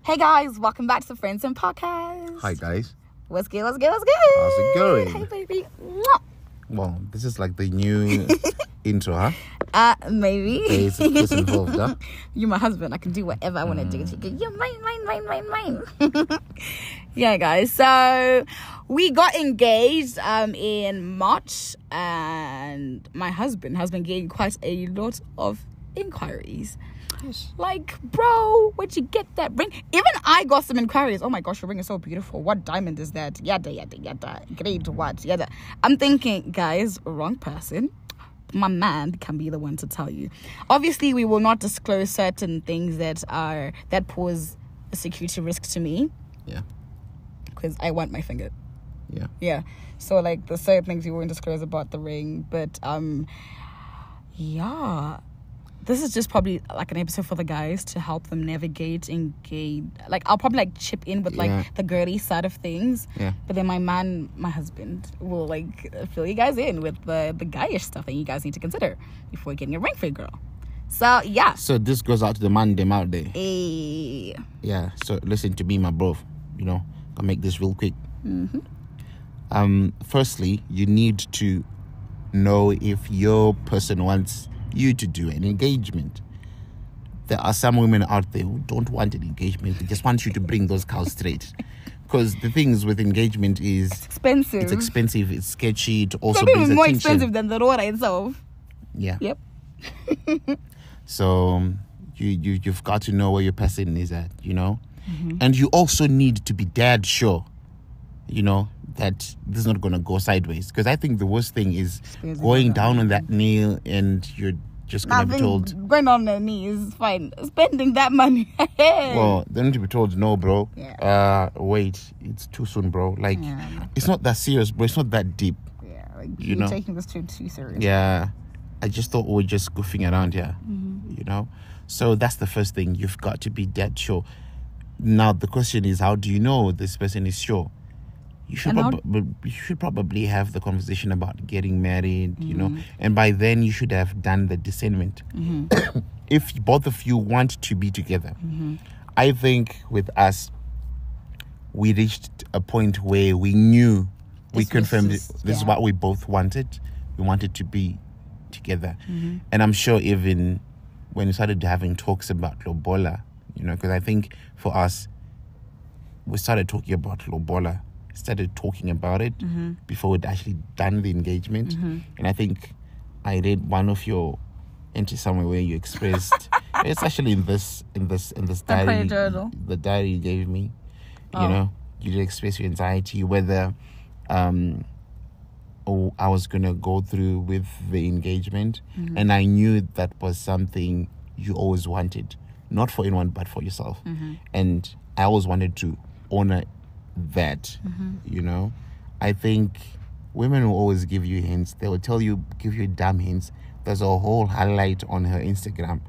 Hey guys, welcome back to the Friends and Podcast. Hi guys. What's good? What's good? What's good? How's it going? Hey baby. Mwah. Well, this is like the new intro, huh? Maybe. It's involved, huh? You're my husband. I can do whatever I want to do. You're mine. Yeah, guys. So we got engaged in March, and my husband has been getting quite a lot of inquiries. Yes. Like, bro, where'd you get that ring? Even I got some inquiries. Oh my gosh, your ring is so beautiful. What diamond is that? Yada. Grade what? Yada. I'm thinking, guys, wrong person. My man can be the one to tell you. Obviously, we will not disclose certain things that pose a security risk to me. Yeah. Because I want my finger. Yeah. Yeah. So, like, the certain things we won't disclose about the ring. But, yeah. This is just probably like an episode for the guys to help them navigate, engage. Like, I'll probably like chip in with like the girly side of things. Yeah. But then my husband will like fill you guys in with the guyish stuff that you guys need to consider before getting a ring for your girl. So, yeah. So this goes out to the man them out there. Hey. Yeah. So listen to me, my bro. You know, I'll make this real quick. Mm-hmm. Firstly, you need to know if your person wants you to do an engagement. There are some women out there who don't want an engagement. They just want you to bring those cows straight. Because the things with engagement is It's expensive. It's sketchy. It also Maybe brings even more attention. expensive than the Rora itself. Yeah. Yep. So you've got to know where your person is at, you know? Mm-hmm. And you also need to be dead sure, you know, that this is not going to go sideways. Because I think the worst thing is going down on that nail and you're just going to be told... Going on their knees is fine. Spending that money. Well, they need to be told, no, bro. Yeah. Wait, it's too soon, bro. Like, it's not that serious, bro. It's not that deep. Yeah, like You you're know? taking this too serious. Yeah. I just thought we were just goofing around here, you know? So that's the first thing. You've got to be dead sure. Now, the question is, how do you know this person is sure? You should probably have the conversation about getting married, you know? And by then, you should have done the discernment. If both of you want to be together. I think with us, we reached a point where we knew, we confirmed this is what we both wanted. We wanted to be together. And I'm sure even when we started having talks about lobola, you know, because I think for us, we started talking about lobola, started talking about it before we'd actually done the engagement. And I think I read one of your entries somewhere where you expressed it's actually in this diary, the diary you gave me. You know, you did express your anxiety whether I was gonna go through with the engagement, and I knew that was something you always wanted, not for anyone but for yourself. And I always wanted to honor that. You know, I think women will always give you hints. They will give you dumb hints. There's a whole highlight on her Instagram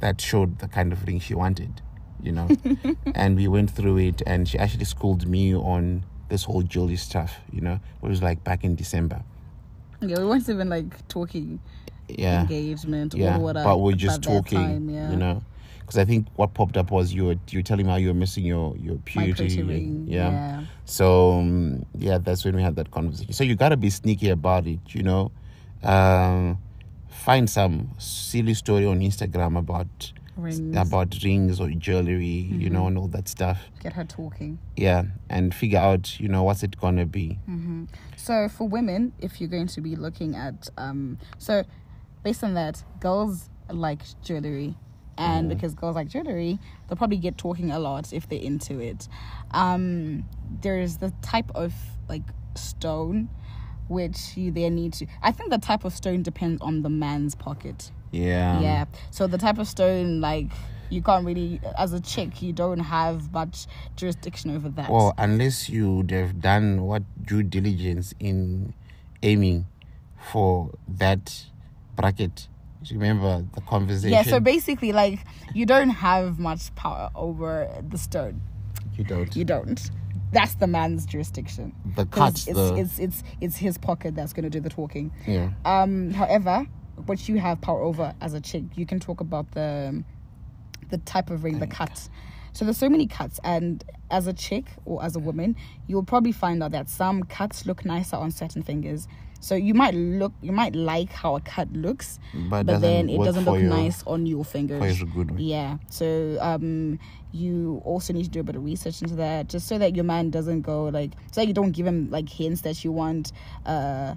that showed the kind of ring she wanted, you know. And we went through it, and she actually schooled me on this whole jewelry stuff, you know. It was like back in December. Yeah, we weren't even like talking engagement or whatever. But we're just talking, you know. Because I think what popped up was you were telling me how you were missing your purity ring. Yeah. So, that's when we had that conversation. So you got to be sneaky about it, you know. Find some silly story on Instagram about rings or jewelry, you know, and all that stuff. Get her talking. Yeah, and figure out, you know, what's it going to be. So for women, if you're going to be looking at... so based on that, girls like jewelry. And because girls like jewelry, they'll probably get talking a lot if they're into it. There's the type of like stone which you then need to... I think the type of stone depends on the man's pocket. Yeah. So the type of stone, like, you can't really... As a chick, you don't have much jurisdiction over that. Well, unless you'd have done what due diligence in aiming for that bracket. Remember the conversation? Yeah, so basically, like, you don't have much power over the stone. You don't. That's the man's jurisdiction. The cut. It's his pocket that's going to do the talking. Yeah. However, what you have power over as a chick, you can talk about the type of ring, the cut. So there's so many cuts, and as a chick or as a woman, you'll probably find out that some cuts look nicer on certain fingers. So you might like how a cut looks, but then it doesn't look nice on your fingers. Yeah. So you also need to do a bit of research into that, just so that your man doesn't go like, so that you don't give him like hints that you want a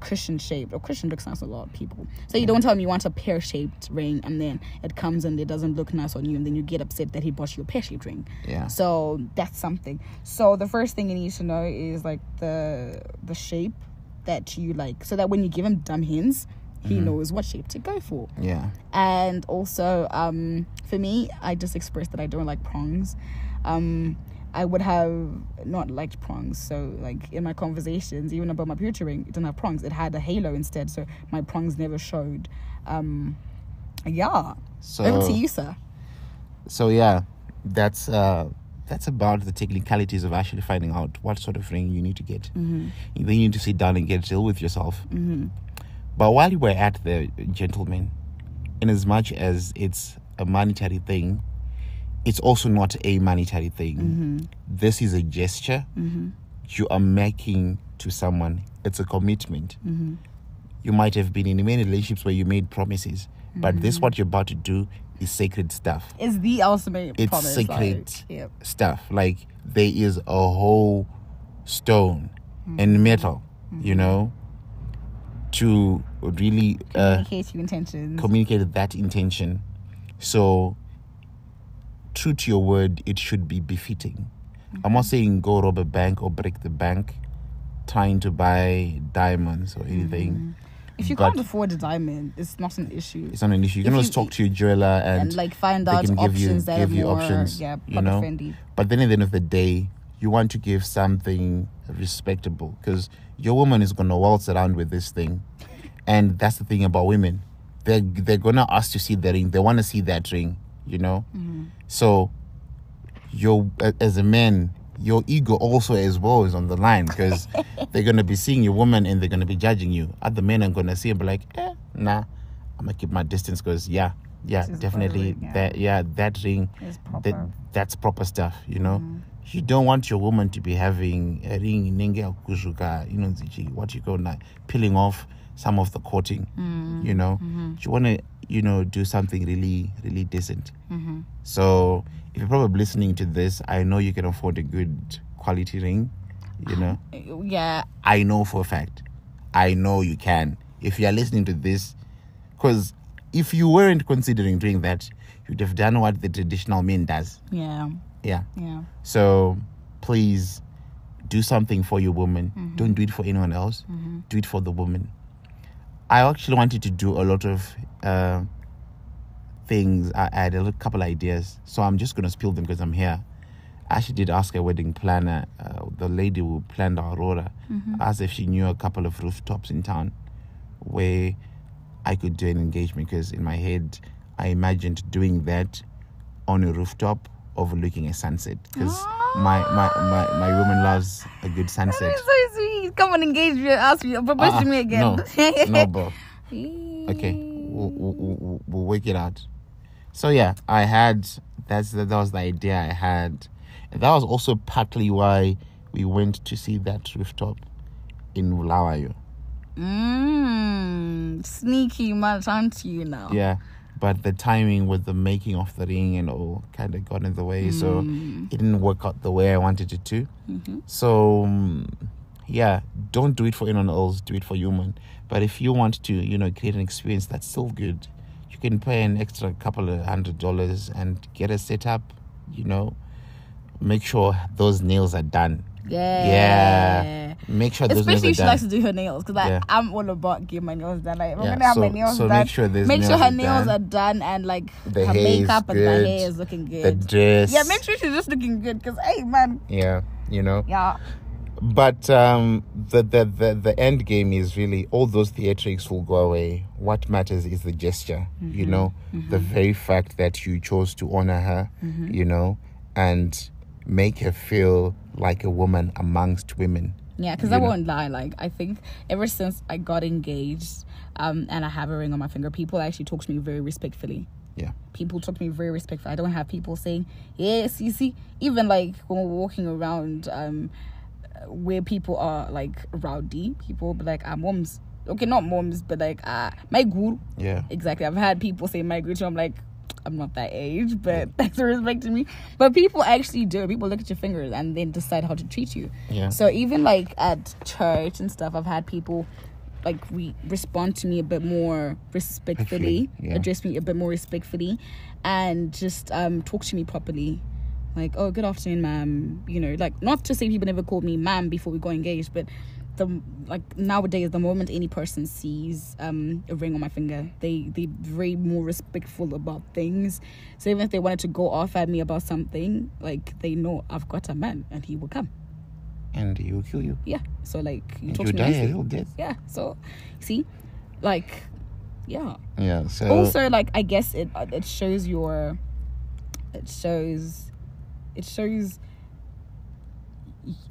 cushion shaped, or cushion looks nice on a lot of people. So you don't tell him you want a pear shaped ring, and then it comes and it doesn't look nice on you, and then you get upset that he bought you a pear shaped ring. Yeah. So that's something. So the first thing you need to know is like the shape that you like, so that when you give him dumb hints, he knows what shape to go for. Yeah. And also, for me, I just expressed that I don't like prongs. I would have not liked prongs. So, like, in my conversations, even about my pewter ring, it didn't have prongs. It had a halo instead, so my prongs never showed. Yeah. So, over to you, sir. So, yeah, that's about the technicalities of actually finding out what sort of ring you need to get. Then you need to sit down and get real with yourself. But while you were at the gentleman, in as much as it's a monetary thing, it's also not a monetary thing. This is a gesture you are making to someone. It's a commitment. You might have been in many relationships where you made promises, but this, what you're about to do, is sacred stuff. It's the ultimate promise. It's sacred stuff. Like, there is a whole stone and metal, you know, to really communicate your intentions. Communicate that intention. So, true to your word, it should be befitting. I'm not saying go rob a bank or break the bank trying to buy diamonds or anything. If you can't afford a diamond, it's not an issue. It's not an issue. You can always talk to your jeweler and like find out options that are more budget friendly. But then at the end of the day, you want to give something respectable, because your woman is going to waltz around with this thing. And that's the thing about women. They're going to ask to see the ring. They want to see that ring, you know? So, as a man, your ego also as well is on the line, because they're going to be seeing your woman and they're going to be judging you. Other men are going to see and be like, nah, I'm going to keep my distance, because definitely ring, that ring, that's proper stuff, you know. You don't want your woman to be having a ring nenge kushuka, you know, what you call now, peeling off some of the coating, you know. You want to, you know, do something really, really decent. So if you're probably listening to this, I know you can afford a good quality ring, you know. Yeah. I know for a fact. I know you can. If you're listening to this, because if you weren't considering doing that, you'd have done what the traditional man does. Yeah. So please do something for your woman. Don't do it for anyone else. Do it for the woman. I actually wanted to do a lot of things. I had a couple ideas, so I'm just going to spill them because I'm here. I actually did ask a wedding planner, the lady who planned our Aurora, asked if she knew a couple of rooftops in town where I could do an engagement, because in my head I imagined doing that on a rooftop overlooking a sunset, because my woman loves a good sunset. That is so sweet. Come on, engage me. Ask me. Propose to me again. No, bro. Okay, we'll work it out. So yeah, I had that was the idea I had, and that was also partly why we went to see that rooftop in Bulawayo. Sneaky much, aren't you now? Yeah. But the timing with the making of the ring and all kind of got in the way. So it didn't work out the way I wanted it to. So, don't do it for anyone else. Do it for human. But if you want to, you know, create an experience that's still good, you can pay an extra couple of $100 and get a setup, you know. Make sure those nails are done. Yeah. Make sure those nails are done. Especially if she likes to do her nails, because I'm all about getting my nails done. Like, I'm gonna have my nails done. Make sure her nails are done, and like the her makeup and good, her hair is looking good. The dress. Yeah, make sure she's just looking good. Because hey, man. Yeah, you know. Yeah. But the end game is really all those theatrics will go away. What matters is the gesture. You know, the very fact that you chose to honor her. You know, and make her feel like a woman amongst women. Yeah, because I won't lie. Like, I think ever since I got engaged, and I have a ring on my finger, people actually talk to me very respectfully. Yeah. People talk to me very respectful. I don't have people saying, yes, you see, even like when we're walking around where people are like rowdy, people be like, moms. Okay, not moms, but like, my guru. Yeah. Exactly. I've had people say my guru, so I'm like, I'm not that age, but thanks for respecting me. But people actually do. People look at your fingers and then decide how to treat you. Yeah. So even like at church and stuff, I've had people like respond to me a bit more respectfully, address me a bit more respectfully, and just talk to me properly. Like, oh, good afternoon, ma'am. You know, like, not to say people never called me ma'am before we got engaged, but nowadays, the moment any person sees a ring on my finger, they're very more respectful about things. So even if they wanted to go off at me about something, like, they know I've got a man and he will come. And he will kill you. Yeah. So, like, you and talk you to die me a little death. Yeah. So, see, like, yeah. Yeah. So also, like, I guess it shows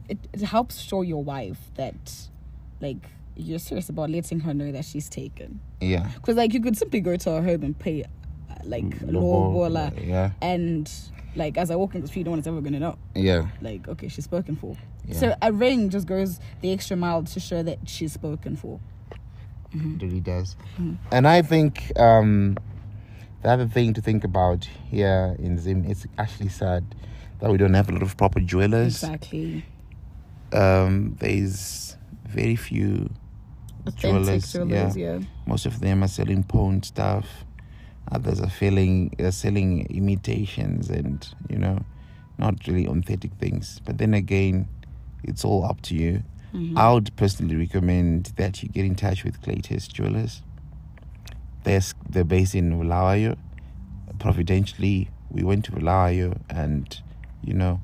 it helps show your wife that, like, you're serious about letting her know that she's taken. Yeah. Because, like, you could simply go to her home and pay, like, lobola. Yeah. And, like, as I walk in the street, no one's ever going to know. Yeah. Like, okay, she's spoken for. Yeah. So a ring just goes the extra mile to show that she's spoken for. It really does. And I think the other thing to think about here in Zim, it's actually sad that we don't have a lot of proper jewelers. Exactly. There's very few Authentic jewelers, yeah. Most of them are selling pawn stuff. Others are selling imitations and, you know, not really authentic things. But then again, it's all up to you. I would personally recommend that you get in touch with Claytest Jewelers. They're based in Bulawayo. Providentially, we went to Bulawayo and, you know,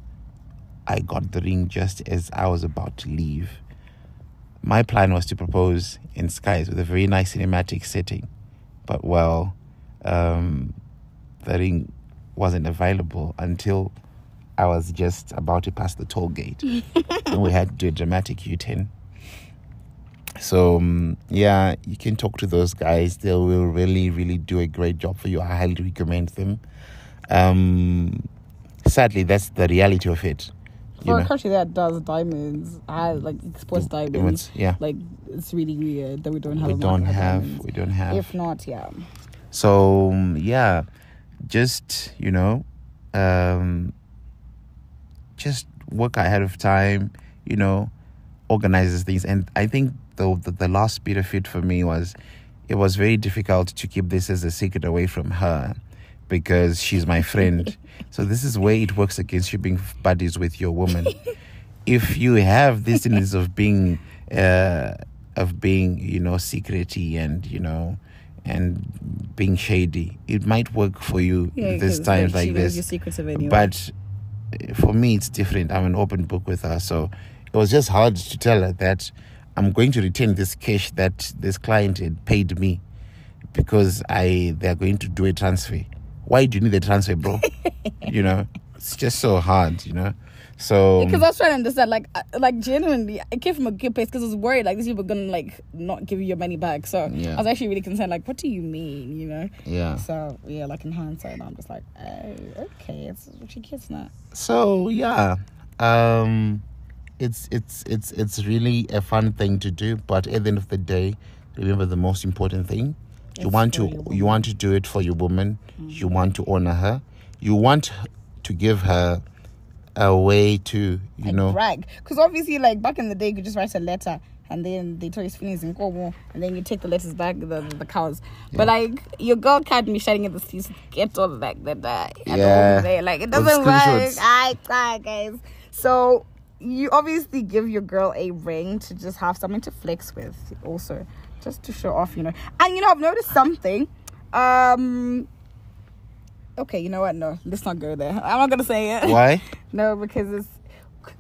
I got the ring just as I was about to leave. My plan was to propose in skies with a very nice cinematic setting. But, well, the ring wasn't available until I was just about to pass the toll gate. And we had to do a dramatic U-turn. So, yeah, you can talk to those guys. They will really, really do a great job for you. I highly recommend them. Sadly, that's the reality of it. For a country that does diamonds, exports diamonds, yeah, like, it's really weird that we don't have. We don't have. If not, yeah. So, yeah, just, you know, just work ahead of time, you know, organizes things. And I think the last bit of it for me was, it was very difficult to keep this as a secret away from her because she's my friend. So this is where it works against you being buddies with your woman. If you have this tendency of being, you know, secrety and, you know, and being shady, it might work for you this times like this. Your secrets of anyway. But for me, it's different. I'm an open book with her, so it was just hard to tell her that I'm going to return this cash that this client had paid me because they're going to do a transfer. Why do you need a transfer, bro? You know, it's just so hard, you know. So because I was trying to understand, like genuinely, I came from a good place because I was worried like these people are gonna like not give you your money back. So I was actually really concerned. Like, what do you mean? You know? Yeah. So yeah, like in hindsight, I'm just like, oh, okay, it's what your kids now. So yeah, it's really a fun thing to do. But at the end of the day, remember the most important thing. You want to do it for your woman. You want to honor her. You want to give her a way to, you know, brag. Because obviously, like back in the day, you could just write a letter and then they tell his feelings in Kobo and then you take the letters back, the cows. Yeah. But like your girl can't be shouting at the streets, get all that. Yeah. Like it doesn't work. Guys. So you obviously give your girl a ring to just have something to flex with, also just to show off, you know. And you know, I've noticed something. Okay, you know what? No, let's not go there. I'm not gonna say it. Why? No, because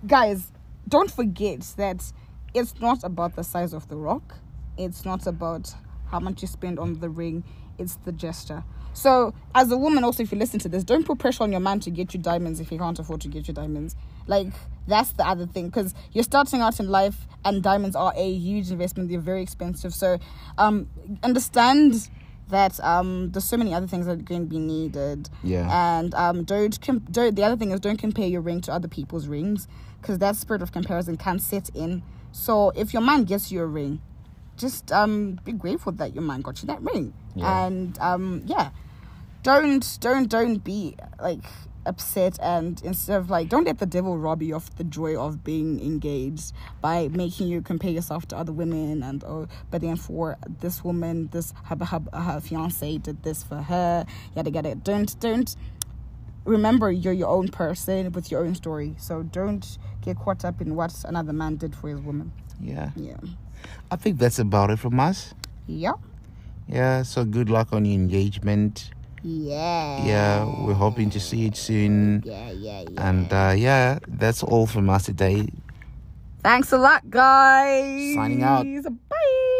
guys, don't forget that it's not about the size of the rock. It's not about how much you spend on the ring. It's the gesture. So, as a woman, also, if you listen to this, don't put pressure on your man to get you diamonds if he can't afford to get you diamonds. Like, that's the other thing. Because you're starting out in life and diamonds are a huge investment. They're very expensive. So, understand that there's so many other things that are going to be needed. Yeah. And the other thing is, don't compare your ring to other people's rings, because that spirit of comparison can set in. So if your man gets you a ring, just be grateful that your man got you that ring. Yeah. And don't be like upset, and instead of like, don't let the devil rob you of the joy of being engaged by making you compare yourself to other women, and but then for this woman, this her fiance did this for her, yada yada. Don't remember, you're your own person with your own story, so don't get caught up in what another man did for his woman. Yeah, I think that's about it from us. Yeah, so good luck on your engagement. Yeah, we're hoping to see it soon. And that's all from us today. Thanks a lot, guys. Signing out. Bye.